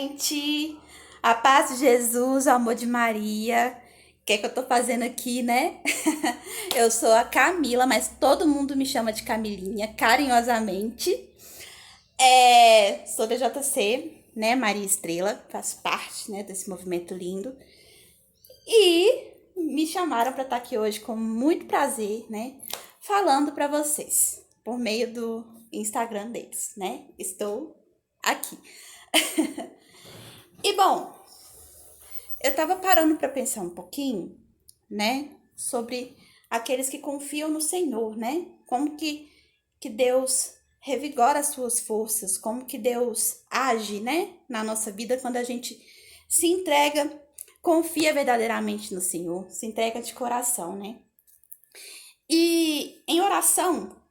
gente! A paz de Jesus, o amor de Maria. O que é que eu tô fazendo aqui, né? Eu sou a Camila, mas todo mundo me chama de Camilinha, carinhosamente. Sou da JC, né? Maria Estrela, faço parte, né, desse movimento lindo. E me chamaram para estar aqui hoje com muito prazer, né? Falando para vocês, por meio do Instagram deles, né? Estou aqui. E bom, eu tava parando para pensar um pouquinho, né, sobre aqueles que confiam no Senhor, né? Como que Deus revigora as suas forças, como que Deus age, né, na nossa vida quando a gente se entrega, confia verdadeiramente no Senhor, se entrega de coração, né? E em oração,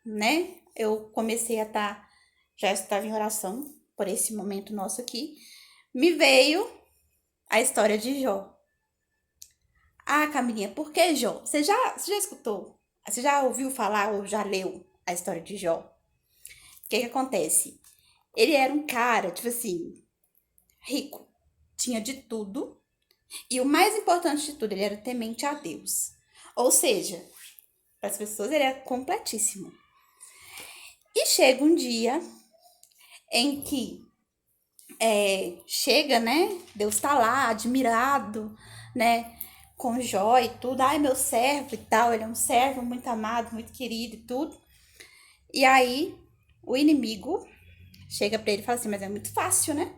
né, eu comecei a estar, já estava em oração por esse momento nosso aqui, me veio a história de Jó. Ah, Camilinha, por que Jó? Você já escutou? Você já ouviu falar ou já leu a história de Jó? O que que acontece? Ele era um cara, tipo assim, rico. Tinha de tudo. E o mais importante de tudo, ele era temente a Deus. Ou seja, para as pessoas ele era completíssimo. E chega um dia em que chega, né? Deus tá lá, admirado, né? Com Jó e tudo. Ai, meu servo e tal. Ele é um servo muito amado, muito querido e tudo. E aí, o inimigo chega pra ele e fala assim: Mas é muito fácil, né?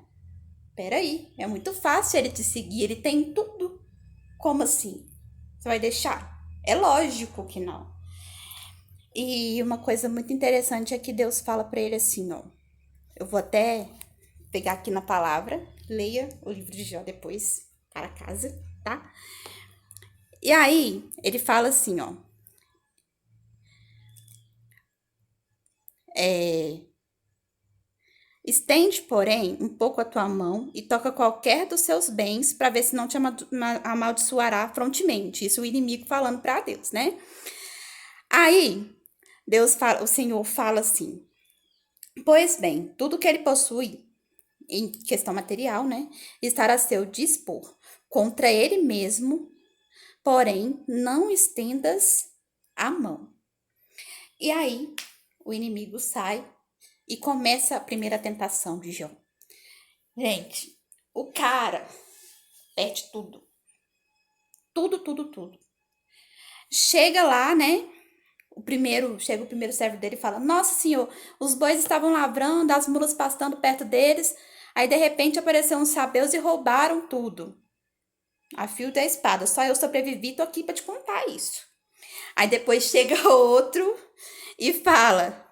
Peraí, é muito fácil ele te seguir, ele tem tudo. Como assim? Você vai deixar? É lógico que não. E uma coisa muito interessante é que Deus fala pra ele assim: Ó, eu vou até pegar aqui na palavra, leia o livro de Jó depois para casa, tá? E aí, ele fala assim, ó. Estende, porém, um pouco a tua mão e toca qualquer dos seus bens para ver se não te amaldiçoará frontemente. Isso o inimigo falando para Deus, né? Aí, Deus fala, o Senhor fala assim: Pois bem, tudo que ele possui em questão material, né, estará a seu dispor contra ele mesmo, porém não estendas a mão. E aí, o inimigo sai e começa a primeira tentação de Jó. Gente, o cara perde tudo. Tudo, tudo, tudo. Chega lá, né? Chega o primeiro servo dele e fala: Nossa, senhor, os bois estavam lavrando, as mulas pastando perto deles. Aí de repente apareceram uns sabeus e roubaram tudo. A fio da espada. Só eu sobrevivi, tô aqui pra te contar isso. Aí depois chega outro e fala: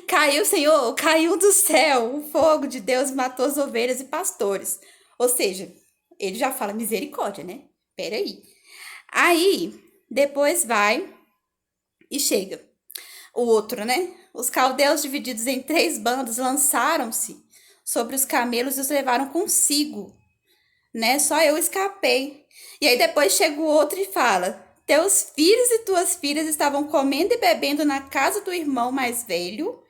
Caiu, Senhor, caiu do céu o fogo de Deus, matou as ovelhas e pastores. Ou seja, ele já fala misericórdia, né? Peraí. Aí, depois vai e chega o outro, né? Os caldeus, divididos em 3 bandos, lançaram-se sobre os camelos e os levaram consigo, né? Só eu escapei. E aí depois chega o outro e fala: Teus filhos e tuas filhas estavam comendo e bebendo na casa do irmão mais velho,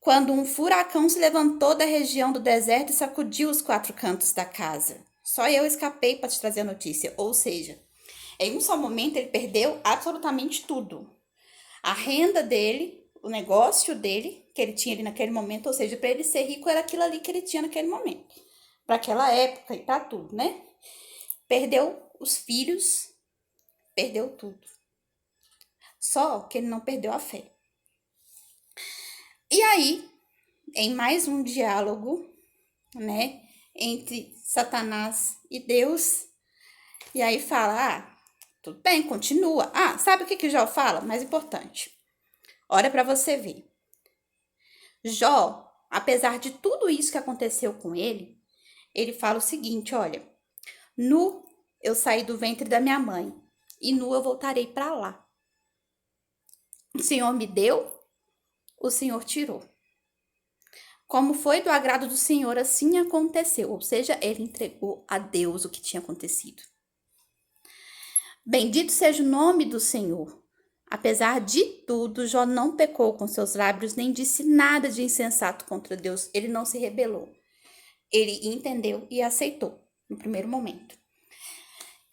quando um furacão se levantou da região do deserto e sacudiu os 4 cantos da casa. Só eu escapei para te trazer a notícia. Ou seja, em um só momento ele perdeu absolutamente tudo. A renda dele, o negócio dele, que ele tinha ali naquele momento, ou seja, para ele ser rico era aquilo ali que ele tinha naquele momento. Para aquela época e para tudo, né? Perdeu os filhos, perdeu tudo. Só que ele não perdeu a fé. E aí, em mais um diálogo, né, entre Satanás e Deus, e aí fala: Ah, tudo bem, continua. Ah, sabe o que Jó fala? Mais importante. Olha para você ver. Jó, apesar de tudo isso que aconteceu com ele fala o seguinte: olha, nu eu saí do ventre da minha mãe, e nu eu voltarei para lá. O Senhor me deu, o Senhor tirou. Como foi do agrado do Senhor, assim aconteceu. Ou seja, ele entregou a Deus o que tinha acontecido. Bendito seja o nome do Senhor. Apesar de tudo, Jó não pecou com seus lábios, nem disse nada de insensato contra Deus. Ele não se rebelou. Ele entendeu e aceitou no primeiro momento.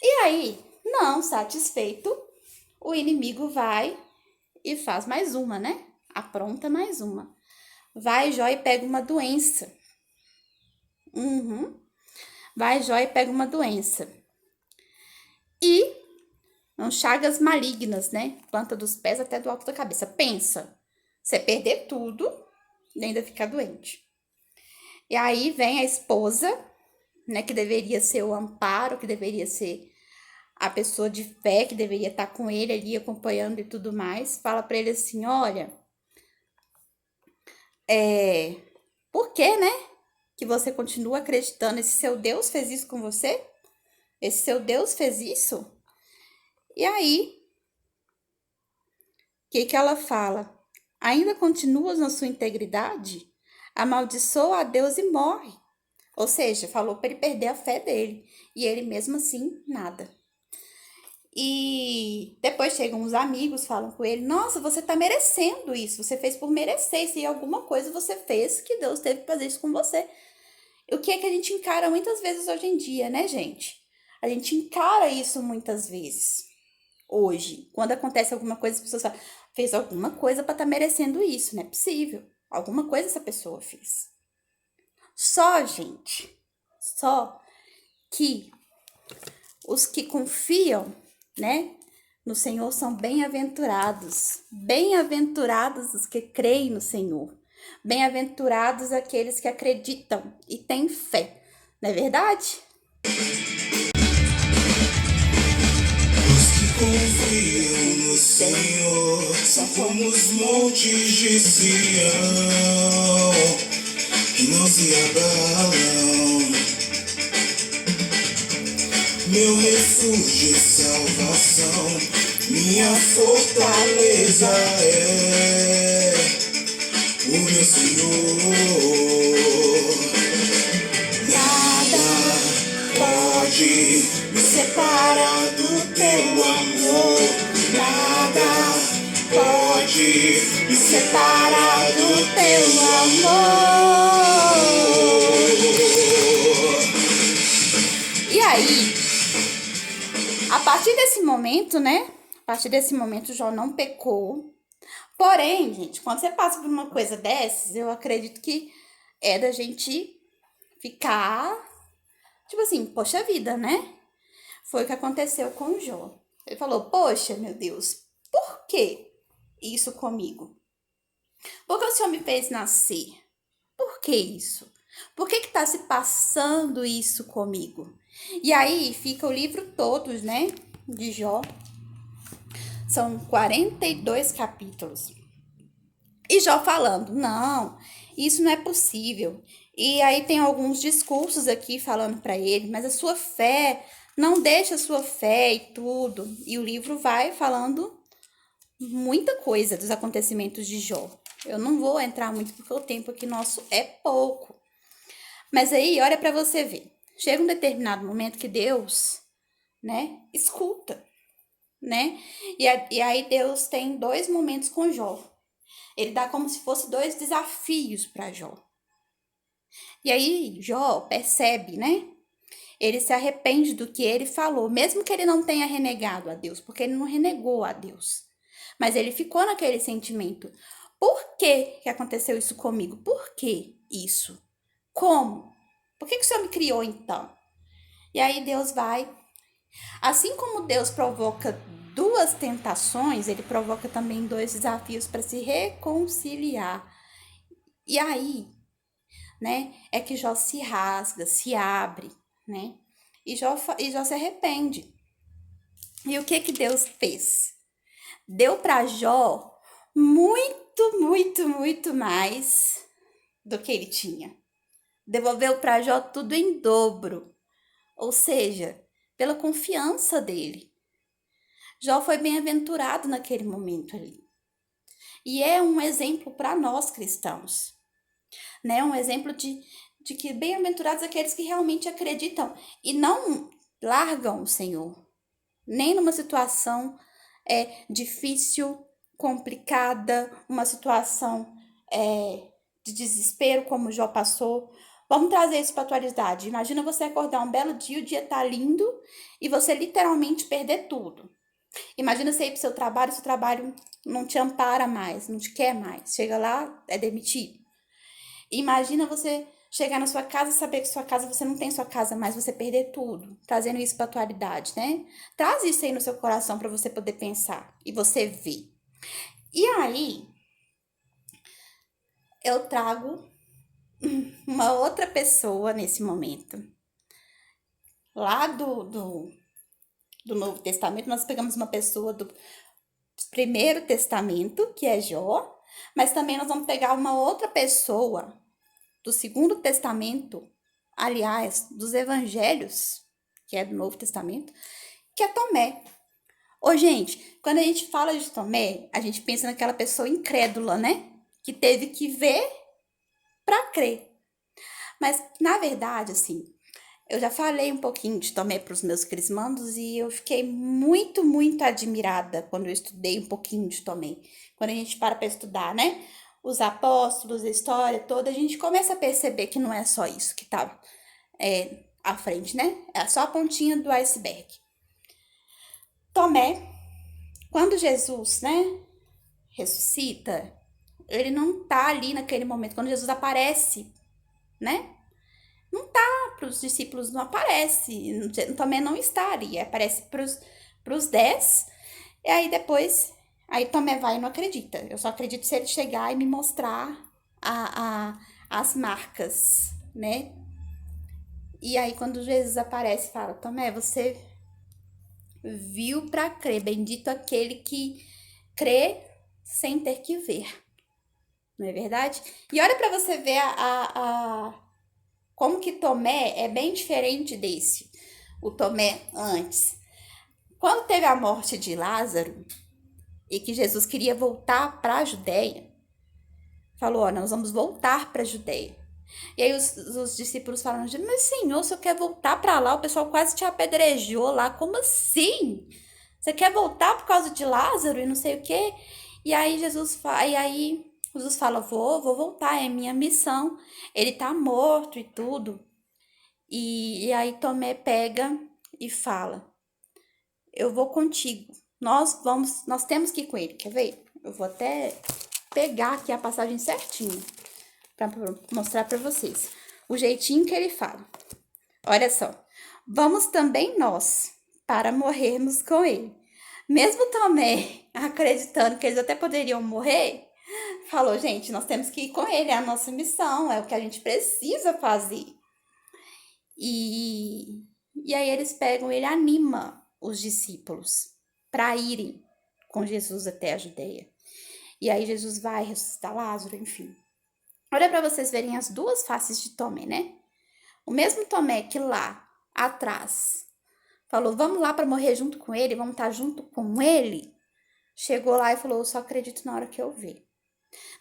E aí, não satisfeito, o inimigo vai e faz mais uma, né? Apronta mais uma. Vai Jó e pega uma doença. Vai Jó e pega uma doença. E chagas malignas, né? Planta dos pés até do alto da cabeça. Pensa, você perder tudo e ainda ficar doente. E aí vem a esposa, né? Que deveria ser o amparo, que deveria ser a pessoa de fé, que deveria estar com ele ali acompanhando e tudo mais. Fala pra ele assim, olha, por que, né? Que você continua acreditando? Esse seu Deus fez isso com você? Esse seu Deus fez isso? E aí, o que ela fala? Ainda continuas na sua integridade? Amaldiçoa a Deus e morre. Ou seja, falou para ele perder a fé dele. E ele mesmo assim, nada. E depois chegam os amigos, falam com ele, nossa, você tá merecendo isso, você fez por merecer, se alguma coisa você fez que Deus teve que fazer isso com você. O que é que a gente encara muitas vezes hoje em dia, né, gente? A gente encara isso muitas vezes. Hoje, quando acontece alguma coisa, as pessoas falam, fez alguma coisa para estar merecendo isso, não é possível. Alguma coisa essa pessoa fez. Só, gente, só que os que confiam, né, no Senhor são bem-aventurados. Bem-aventurados os que creem no Senhor. Bem-aventurados aqueles que acreditam e têm fé. Não é verdade? Os que confiam no Senhor são como os montes de Sião, que não se abalam. Meu refúgio e salvação, minha fortaleza é o meu Senhor. Nada pode me separar do teu amor. Nada pode me separar do teu amor. E aí, a partir desse momento, né? A partir desse momento, Jó não pecou. Porém, gente, quando você passa por uma coisa dessas, eu acredito que é da gente ficar, tipo assim, poxa vida, né? Foi o que aconteceu com o Jó. Ele falou, poxa, meu Deus, por que isso comigo? Por que o Senhor me fez nascer? Por que isso? Por que tá se passando isso comigo? E aí fica o livro todo, né, de Jó. São 42 capítulos. E Jó falando, não, isso não é possível. E aí tem alguns discursos aqui falando para ele, mas a sua fé, não deixa a sua fé e tudo. E o livro vai falando muita coisa dos acontecimentos de Jó. Eu não vou entrar muito porque o tempo aqui nosso é pouco. Mas aí, olha para você ver. Chega um determinado momento que Deus, né, escuta, né? E aí Deus tem 2 momentos com Jó. Ele dá como se fosse 2 desafios para Jó. E aí Jó percebe, né? Ele se arrepende do que ele falou, mesmo que ele não tenha renegado a Deus, porque ele não renegou a Deus. Mas ele ficou naquele sentimento. Por que aconteceu isso comigo? Por que isso? Como? Por que o Senhor me criou então? E aí Deus vai. Assim como Deus provoca 2 tentações, ele provoca também 2 desafios para se reconciliar. E aí, né, é que Jó se rasga, se abre, né? E Jó se arrepende. E o que Deus fez? Deu para Jó muito, muito, muito mais do que ele tinha. Devolveu para Jó tudo em dobro. Ou seja, pela confiança dele. Jó foi bem-aventurado naquele momento ali. E é um exemplo para nós cristãos, né? Um exemplo de que bem-aventurados aqueles que realmente acreditam e não largam o Senhor, nem numa situação difícil, complicada, uma situação de desespero como Jó passou. Vamos trazer isso para a atualidade. Imagina você acordar um belo dia, o dia tá lindo e você literalmente perder tudo. Imagina você ir pro seu trabalho não te ampara mais, não te quer mais. Chega lá, é demitido. Imagina você chegar na sua casa e saber que sua casa, você não tem sua casa mais, você perder tudo. Trazendo isso pra atualidade, né? Traz isso aí no seu coração para você poder pensar e você ver. E aí, eu trago uma outra pessoa nesse momento. Lá do Novo Testamento, nós pegamos uma pessoa do Primeiro Testamento, que é Jó, mas também nós vamos pegar uma outra pessoa do Segundo Testamento, aliás, dos Evangelhos, que é do Novo Testamento, que é Tomé. Ô, gente, quando a gente fala de Tomé, a gente pensa naquela pessoa incrédula, né? Que teve que ver para crer. Mas, na verdade, assim, eu já falei um pouquinho de Tomé para os meus crismandos e eu fiquei muito, muito admirada quando eu estudei um pouquinho de Tomé. Quando a gente para estudar, né? Os apóstolos, a história toda, a gente começa a perceber que não é só isso que tá à frente, né? É só a pontinha do iceberg. Tomé, quando Jesus, né, ressuscita, ele não tá ali naquele momento. Quando Jesus aparece, né? Não tá para os discípulos, não aparece. Tomé não está ali. Aparece para os 10. E aí depois, aí Tomé vai e não acredita. Eu só acredito se ele chegar e me mostrar as marcas, né? E aí quando Jesus aparece, fala: Tomé, você viu para crer. Bendito aquele que crê sem ter que ver. Não é verdade? E olha para você ver como que Tomé é bem diferente desse, o Tomé antes. Quando teve a morte de Lázaro e que Jesus queria voltar para a Judéia, falou: ó, nós vamos voltar para a Judéia. E aí os discípulos falaram: mas Senhor, o Senhor quer voltar para lá? O pessoal quase te apedrejou lá. Como assim? Você quer voltar por causa de Lázaro e não sei o quê? E aí Jesus fala: vou voltar, é minha missão. Ele tá morto e tudo. E aí Tomé pega e fala: eu vou contigo. Nós temos que ir com ele. Quer ver? Eu vou até pegar aqui a passagem certinho para mostrar para vocês o jeitinho que ele fala. Olha só. Vamos também nós para morrermos com ele. Mesmo Tomé acreditando que eles até poderiam morrer, falou: gente, nós temos que ir com ele, é a nossa missão, é o que a gente precisa fazer. E aí eles pegam, ele anima os discípulos para irem com Jesus até a Judéia. E aí Jesus vai ressuscitar Lázaro, enfim. Olha para vocês verem as duas faces de Tomé, né? O mesmo Tomé que lá atrás falou: vamos lá para morrer junto com ele, vamos estar junto com ele. Chegou lá e falou: eu só acredito na hora que eu ver.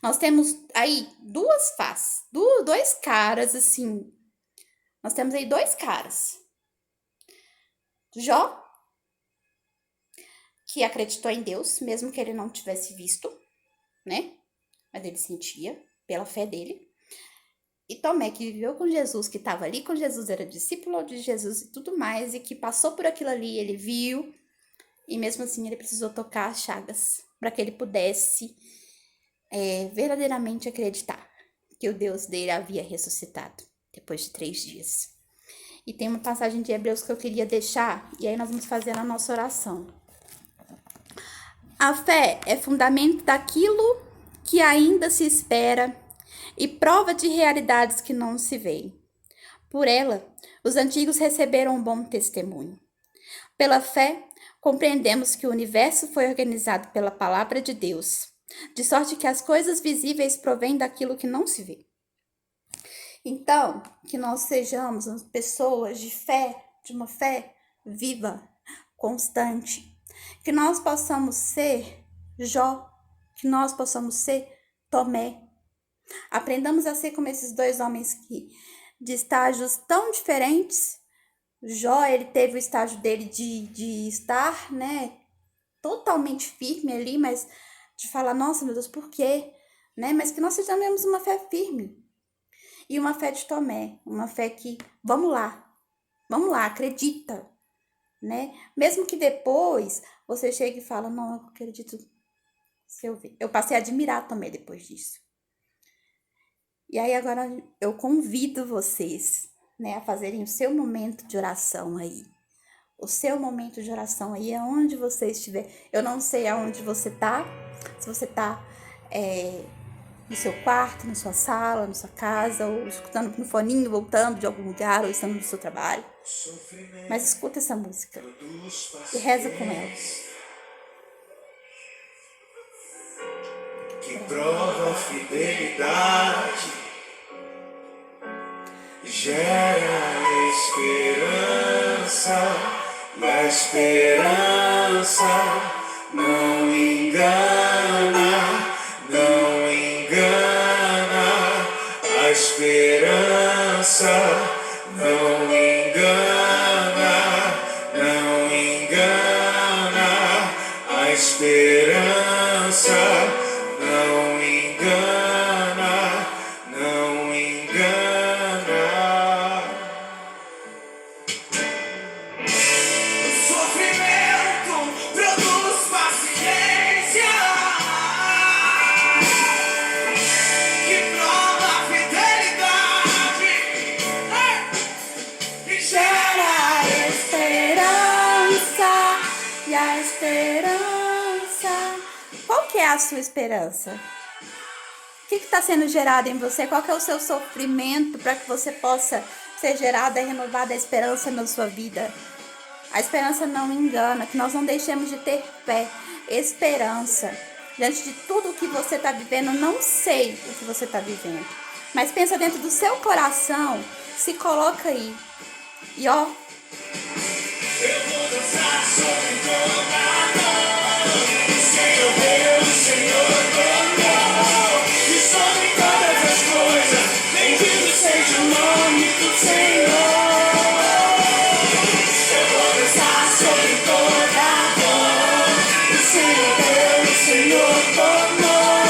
Nós temos aí duas faces, dois caras assim. Nós temos aí dois caras. Jó, que acreditou em Deus, mesmo que ele não tivesse visto, né? Mas ele sentia pela fé dele. E Tomé, que viveu com Jesus, que estava ali com Jesus, era discípulo de Jesus e tudo mais, e que passou por aquilo ali, ele viu, e mesmo assim ele precisou tocar as chagas para que ele pudesse verdadeiramente acreditar que o Deus dele havia ressuscitado depois de 3 dias. E tem uma passagem de Hebreus que eu queria deixar, e aí nós vamos fazer a nossa oração. A fé é fundamento daquilo que ainda se espera e prova de realidades que não se veem. Por ela, os antigos receberam um bom testemunho. Pela fé, compreendemos que o universo foi organizado pela palavra de Deus, de sorte que as coisas visíveis provêm daquilo que não se vê. Então, que nós sejamos pessoas de fé, de uma fé viva, constante. Que nós possamos ser Jó, que nós possamos ser Tomé. Aprendamos a ser como esses dois homens que, de estágios tão diferentes. Jó, ele teve o estágio dele de estar, né, totalmente firme ali, mas de falar: nossa, meu Deus, por quê? Né? Mas que nós sejamos uma fé firme. E uma fé de Tomé, uma fé que, vamos lá, acredita, né? Mesmo que depois você chegue e fala, não, eu acredito se eu ver. Eu passei a admirar Tomé depois disso. E aí agora eu convido vocês, né, a fazerem o seu momento de oração aí. O seu momento de oração aí, aonde você estiver. Eu não sei aonde você tá, se você tá no seu quarto, na sua sala, na sua casa, ou escutando no foninho, voltando de algum lugar, ou estando no seu trabalho. Mas escuta essa música e reza com ela. Que prova fidelidade, gera esperança, e a esperança não engana, não engana, a esperança não engana, não engana, a esperança não engana, não engana. O sofrimento produz paciência, que prova a fidelidade, e gera Esperança, e a esperança. Qual que é a sua esperança? O que está sendo gerado em você? Qual que é o seu sofrimento para que você possa ser gerada e renovada a esperança na sua vida? A esperança não engana, que nós não deixemos de ter fé, esperança. Diante de tudo o que você está vivendo, não sei o que você está vivendo, mas pensa dentro do seu coração, se coloca aí. E ó, eu vou dançar sobre toda a dor, Senhor Deus, Senhor amor, e sobre todas as coisas, bendito seja o nome do Senhor. Eu vou dançar sobre toda a dor, Senhor Deus, Senhor amor,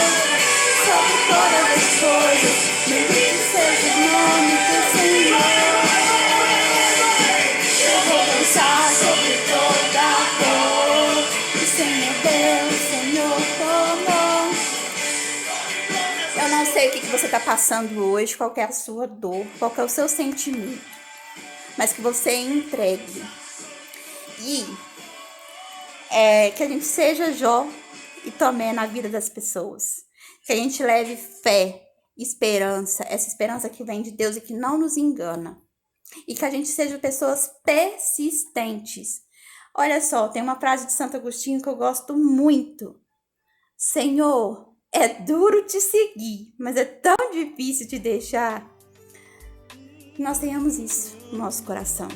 sobre todas as coisas, bendito seja o nome do Senhor. Eu vou dançar sobre toda a dor, Senhor Deus, Senhor amor. Eu não sei o que você está passando hoje, qual que é a sua dor, qual que é o seu sentimento, mas que você entregue. E que a gente seja Jó e Tomé na vida das pessoas. Que a gente leve fé, esperança, essa esperança que vem de Deus e que não nos engana. E que a gente seja pessoas persistentes. Olha só, tem uma frase de Santo Agostinho que eu gosto muito. Senhor, é duro te seguir, mas é tão difícil te deixar. Que nós tenhamos isso no nosso coração.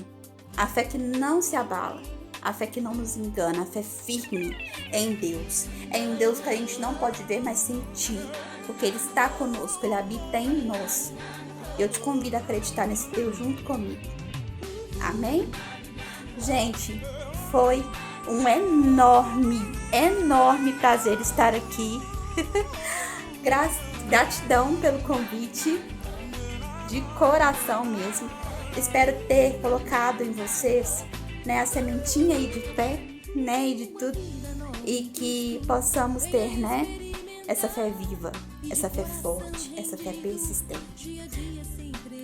A fé que não se abala, a fé que não nos engana, a fé firme em Deus. É em Deus que a gente não pode ver, mas sentir, porque Ele está conosco, Ele habita em nós. Eu te convido a acreditar nesse Deus junto comigo. Amém? Gente, foi um enorme prazer estar aqui. Gratidão pelo convite, de coração mesmo. Espero ter colocado em vocês, né, a sementinha aí de fé, né, e de tudo, e que possamos ter, né, essa fé viva, essa fé forte, essa fé persistente.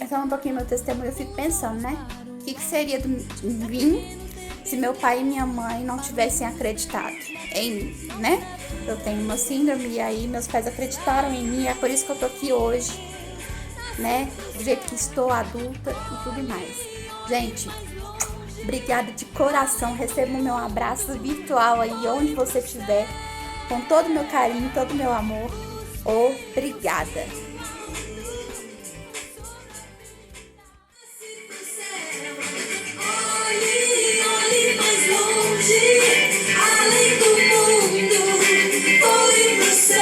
Esse é um pouquinho meu testemunho. Eu fico pensando, né, o que seria de mim se meu pai e minha mãe não tivessem acreditado em mim, né? Eu tenho uma síndrome e aí meus pais acreditaram em mim, é por isso que eu tô aqui hoje, né? Do jeito que estou, adulta e tudo mais. Gente, obrigada de coração. Receba o meu abraço virtual aí onde você estiver, com todo o meu carinho, todo o meu amor. Obrigada. Olhe mais longe, além do mundo, olhe pro céu.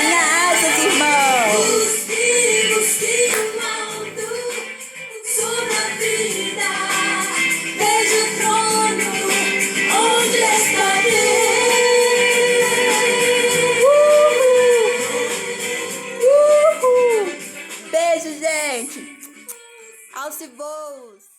Graças, irmão. Os perigos que o alto sobre a vida, veja o trono onde está Deus. gente. Alce voos!